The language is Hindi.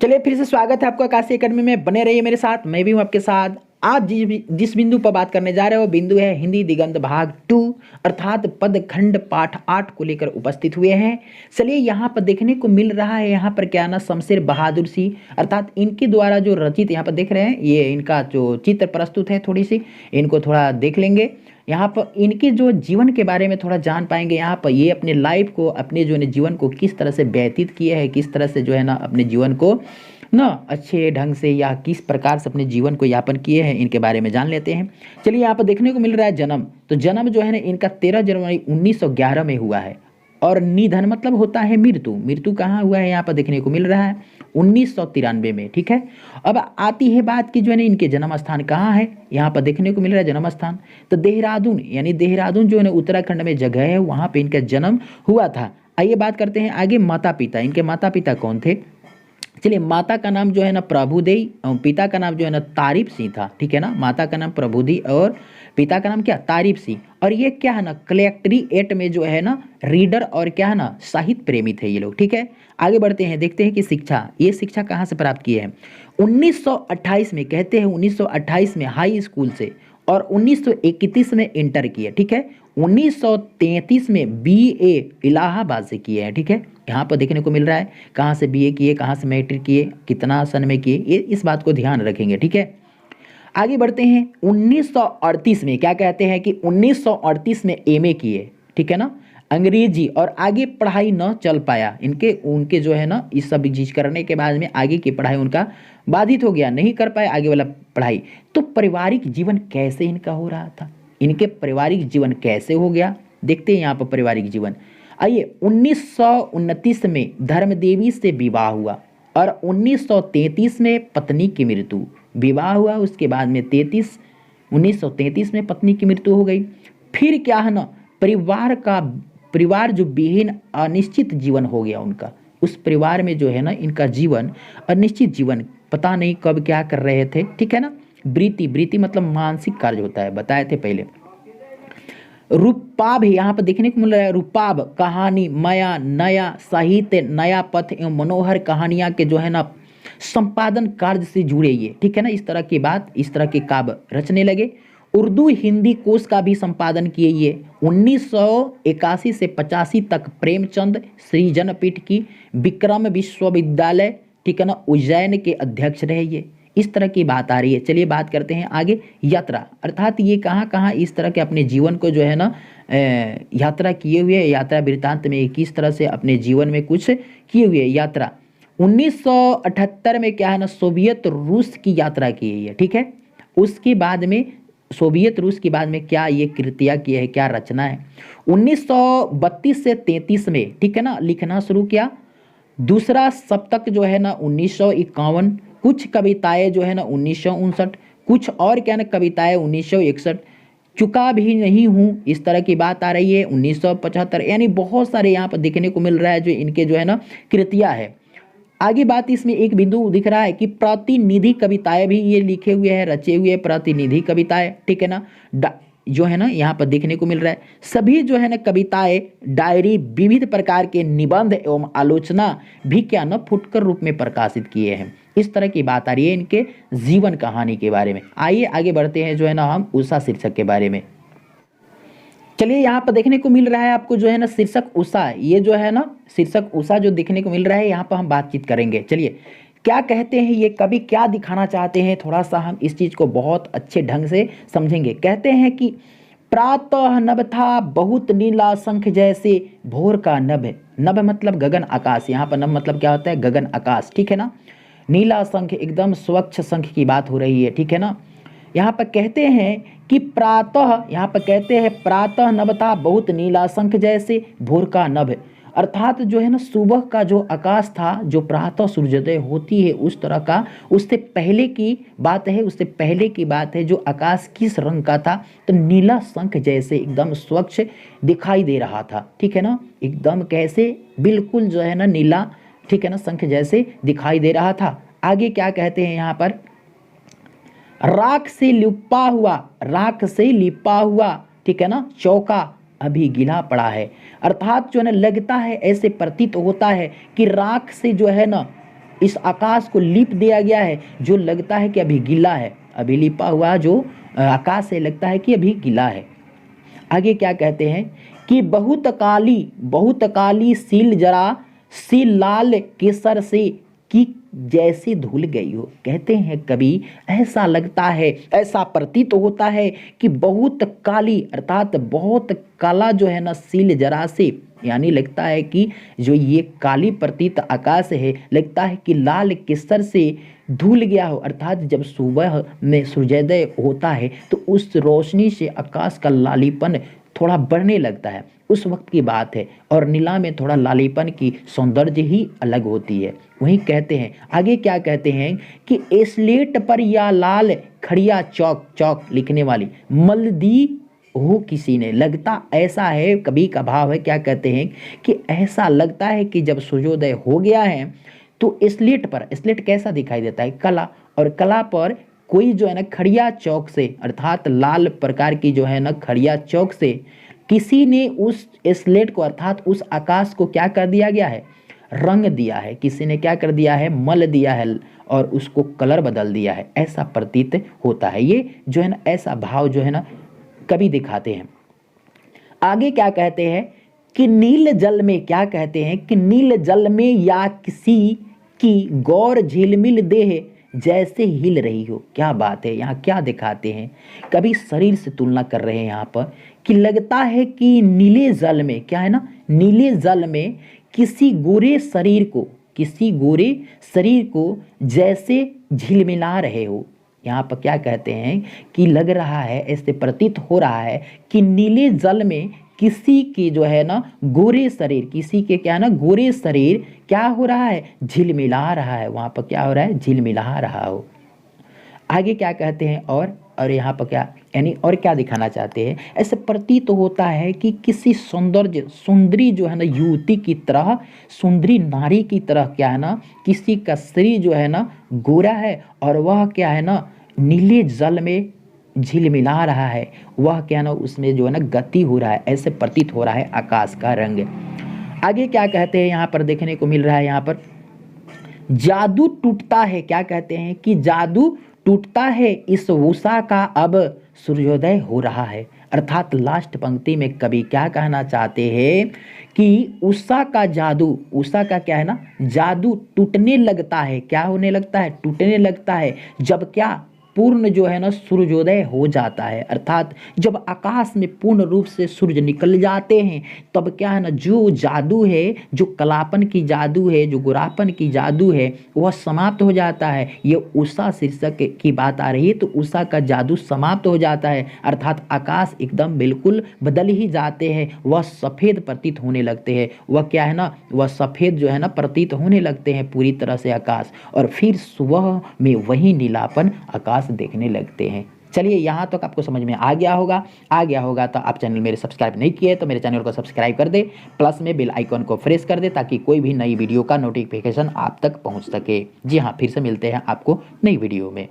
चलिए फिर से स्वागत है आपका आकाशी एकेडमी में। बने रहिए मेरे साथ, मैं भी हूं आपके साथ। आज जिस बिंदु पर बात करने जा रहे हो वो बिंदु है हिंदी दिगंत भाग 2 अर्थात पद खंड पाठ 8 को लेकर उपस्थित हुए हैं। चलिए यहाँ पर देखने को मिल रहा है, यहाँ पर क्या ना शमशेर बहादुर सी अर्थात इनके द्वारा जो रचित, यहाँ पर देख रहे हैं ये इनका जो चित्र प्रस्तुत है, थोड़ी सी इनको थोड़ा देख लेंगे। यहाँ पर इनके जो जीवन के बारे में थोड़ा जान पाएंगे। यहाँ पर ये अपने लाइफ को, अपने जो है जीवन को किस तरह से व्यतीत किए हैं, किस तरह से जो है ना अपने जीवन को ना अच्छे ढंग से या किस प्रकार से अपने जीवन को यापन किए हैं, इनके बारे में जान लेते हैं। चलिए यहाँ पर देखने को मिल रहा है जन्म, तो जन्म जो है ना इनका 13 जनवरी 1911 में हुआ है। और निधन मतलब होता है मृत्यु। मृत्यु कहाँ हुआ है यहाँ पर देखने को मिल रहा है 1993 में। ठीक है, अब आती है बात की जो है ना इनके जन्म स्थान कहाँ है। यहाँ पर देखने को मिल रहा है जन्म स्थान तो देहरादून, यानी देहरादून जो है ना उत्तराखंड में जगह है, वहाँ पे इनका जन्म हुआ था। आइए बात करते हैं आगे। माता पिता, इनके माता पिता कौन थे। चलिए, माता का नाम जो है ना प्रभुदेई और पिता का नाम जो है ना तारीफ सिंह था। ठीक है ना, माता का नाम प्रभुदेई और पिता का नाम क्या, तारीफ सिंह। और ये क्या है ना कलेक्ट्रिएट में जो है ना रीडर और क्या है ना साहित्य प्रेमी थे ये लोग। ठीक है, आगे बढ़ते हैं, देखते हैं कि शिक्षा, ये शिक्षा कहाँ से प्राप्त किए हैं। 1928 में, कहते हैं 1928 में हाई स्कूल से, और 1931 में इंटर किए। ठीक है, 1933 में बीए इलाहाबाद से किए हैं। ठीक है, यहाँ पर देखने को मिल रहा है कहाँ से बीए किए, कहाँ से मैट्रिक किए, कितना सन में किए, ये इस बात को ध्यान रखेंगे। ठीक है, आगे बढ़ते हैं। 1938 में क्या कहते हैं कि 1938 में एमए किए। ठीक है ना, अंग्रेजी, और आगे पढ़ाई न चल पाया इनके, उनके जो है ना इस सब चीज करने के बाद में आगे की पढ़ाई उनका बाधित हो गया, नहीं कर पाए आगे वाला पढ़ाई। तो पारिवारिक जीवन कैसे इनका हो रहा था, इनके पारिवारिक जीवन कैसे हो गया, देखते हैं यहाँ पर पारिवारिक जीवन। आइए, 1929 में धर्मदेवी से विवाह हुआ और 1933 में पत्नी की मृत्यु, विवाह हुआ उसके बाद में 1933 में पत्नी की मृत्यु हो गई। फिर क्या है ना परिवार जो विहीन अनिश्चित जीवन हो गया उनका। उस परिवार में जो है ना इनका जीवन अनिश्चित जीवन, पता नहीं कब क्या कर रहे थे। ठीक है ना, वृत्ति मतलब मानसिक कार्य होता है, बताए थे पहले। रूपाभ यहाँ पर देखने को मिल रहा है, रूपाभ कहानी, माया, नया साहित्य, नया पथ एवं मनोहर कहानियां के जो है ना संपादन कार्य से जुड़े ये। ठीक है ना, इस तरह की बात, इस तरह के काव्य रचने लगे। उर्दू हिंदी कोश का भी संपादन किए ये। 1981 से 85 तक प्रेमचंद सृजनपीठ की विक्रम विश्वविद्यालय, ठीक है ना, उज्जैन के अध्यक्ष रहे ये। इस तरह की बात आ रही है। चलिए बात करते हैं आगे। यात्रा, अर्थात ये कहाँ कहाँ इस तरह के अपने जीवन को जो है ना यात्रा किए हुए, यात्रा वृत्तांत में किस तरह से अपने जीवन में कुछ किए हुए यात्रा। 1978 में क्या है ना सोवियत रूस की यात्रा की है। ठीक है, उसके बाद में सोवियत रूस के बाद में क्या ये कृतियाँ की है, क्या रचना है। 1932 से 33 में, ठीक है ना, लिखना शुरू किया। दूसरा सप्तक जो है ना 1951, कुछ कविताएं जो है ना 1959, कुछ और क्या ना कविताएं 1961, चुका भी नहीं हूँ, इस तरह की बात आ रही है 1975। यानी बहुत सारे यहाँ पर देखने को मिल रहा है जो इनके जो है ना कृतियाँ है। आगे बात इसमें एक बिंदु दिख रहा है कि प्रतिनिधि कविताएं भी ये लिखे हुए हैं, रचे हुए प्रतिनिधि कविताएं। ठीक है ना, जो है ना यहाँ पर देखने को मिल रहा है। सभी जो है ना कविताएं, डायरी, विविध प्रकार के निबंध एवं आलोचना भी क्या ना फुटकर रूप में प्रकाशित किए हैं। इस तरह की बात आ रही है इनके जीवन कहानी के बारे में। आइए आगे बढ़ते हैं जो है ना हम उषा शीर्षक के बारे में। चलिए, यहाँ पर देखने को मिल रहा है आपको जो है ना शीर्षक उषा, ये जो है ना शीर्षक उषा जो देखने को मिल रहा है, यहाँ पर हम बातचीत करेंगे। चलिए, क्या कहते हैं ये कवि, क्या दिखाना चाहते हैं, थोड़ा सा हम इस चीज को बहुत अच्छे ढंग से समझेंगे। कहते हैं कि प्रातः नभ था बहुत नीला शंख जैसे भोर का नभ, नभ मतलब गगन आकाश, यहाँ पर नभ मतलब क्या होता है, गगन आकाश। ठीक है ना, नीला शंख एकदम स्वच्छ शंख की बात हो रही है। ठीक है ना, यहाँ पर कहते हैं कि प्रातः, यहाँ पर कहते हैं प्रातः नभ था बहुत नीला शंख जैसे भोर का नभ, अर्थात जो है ना सुबह का जो आकाश था, जो प्रातः सूर्योदय होती है उस तरह का, उससे पहले की बात है, उससे पहले की बात है जो आकाश किस रंग का था, तो नीला शंख जैसे एकदम स्वच्छ दिखाई दे रहा था। ठीक है ना, एकदम कैसे, बिल्कुल जो है ना नीला, ठीक है ना, शंख जैसे दिखाई दे रहा था। आगे क्या कहते हैं यहाँ पर, राख से लिपा हुआ, राख से लिपा हुआ, ठीक है ना, चौका अभी गिला पड़ा है। अर्थात जो है ना लगता है, ऐसे प्रतीत होता है कि राख से जो है ना इस आकाश को लीप दिया गया है जो लगता है कि अभी गीला है, अभी लिपा हुआ जो आकाश से लगता है कि अभी गीला है। आगे क्या कहते हैं कि बहुत काली सील जरा सी लाल केसर से कि जैसे धुल गई हो। कहते हैं कभी ऐसा लगता है, ऐसा प्रतीत होता है कि बहुत काली अर्थात बहुत काला जो है ना सील जरा से, यानी लगता है कि जो ये काली प्रतीत आकाश है लगता है कि लाल केसर से धुल गया हो। अर्थात जब सुबह में सूर्योदय होता है तो उस रोशनी से आकाश का लालीपन थोड़ा बढ़ने लगता है, उस वक्त की बात है। और नीला में थोड़ा लालीपन की सौंदर्य ही अलग होती है। वहीं कहते हैं आगे क्या कहते हैं कि स्लेट पर या लाल खड़िया चौक लिखने वाली मल दी हो किसी ने। लगता ऐसा है, कभी का भाव है, क्या कहते हैं कि ऐसा लगता है कि जब सूर्योदय हो गया है तो स्लेट पर, स्लेट कैसा दिखाई देता है, कला, और कला पर कोई जो है ना खड़िया चौक से अर्थात लाल प्रकार की जो है ना खड़िया चौक से किसी ने उस स्लेट को अर्थात उस आकाश को क्या कर दिया गया है, रंग दिया है। किसी ने क्या कर दिया है, मल दिया है और उसको कलर बदल दिया है, ऐसा प्रतीत होता है। ये जो है ना ऐसा भाव जो है ना कभी दिखाते हैं। आगे क्या कहते हैं कि नील जल में, क्या कहते हैं कि नील जल में या किसी की गौर झिलमिल देह जैसे हिल रही हो। क्या बात है, यहाँ क्या दिखाते हैं, कभी शरीर से तुलना कर रहे हैं यहाँ पर कि लगता है कि नीले जल में, क्या है ना, नीले जल में किसी गोरे शरीर को जैसे झिलमिला रहे हो। यहाँ पर क्या कहते हैं कि लग रहा है, ऐसे प्रतीत हो रहा है कि नीले जल में किसी की जो है ना गोरे शरीर, किसी के क्या है ना गोरे शरीर क्या हो रहा है, झिलमिला रहा है। वहाँ पर क्या हो रहा है, झिलमिला रहा हो। आगे क्या कहते हैं और यहाँ पर क्या यानी और क्या दिखाना चाहते हैं, ऐसे प्रतीत होता है कि किसी सुंदरी जो है ना युवती की तरह, सुंदरी नारी की तरह क्या है ना किसी का शरीर जो है ना गोरा है और वह क्या है ना नीले जल में झिलमिला रहा है, वह क्या ना उसमें जो है ना गति हो रहा है, ऐसे प्रतीत हो रहा है आकाश का रंग। आगे क्या कहते हैं, यहाँ पर देखने को मिल रहा है, यहाँ पर जादू टूटता है। क्या कहते हैं कि जादू टूटता है, इस उषा का अब सूर्योदय हो रहा है। अर्थात लास्ट पंक्ति में कवि क्या कहना चाहते हैं कि उषा का जादू, उषा का क्या है ना जादू टूटने लगता है। क्या होने लगता है, टूटने लगता है जब क्या पूर्ण जो है ना सूर्योदय हो जाता है। अर्थात जब आकाश में पूर्ण रूप से सूर्य निकल जाते हैं तब क्या है ना जो जादू है, जो कलापन की जादू है, जो गोरापन की जादू है वह समाप्त हो जाता है। ये उषा शीर्षक की बात आ रही है तो उषा का जादू समाप्त हो जाता है। अर्थात आकाश एकदम बिल्कुल बदल ही जाते हैं, वह सफ़ेद प्रतीत होने लगते हैं। वह क्या है ना, वह सफ़ेद जो है ना प्रतीत होने लगते हैं पूरी तरह से आकाश, और फिर सुबह में वही नीलापन आकाश देखने लगते हैं। चलिए यहाँ तक आपको समझ में आ गया होगा तो आप चैनल मेरे सब्सक्राइब नहीं किए तो मेरे चैनल को सब्सक्राइब कर दे, प्लस में बेल आइकन को प्रेस कर दे ताकि कोई भी नई वीडियो का नोटिफिकेशन आप तक पहुँच सके। जी हाँ, फिर से मिलते हैं आपको नई वीडियो में।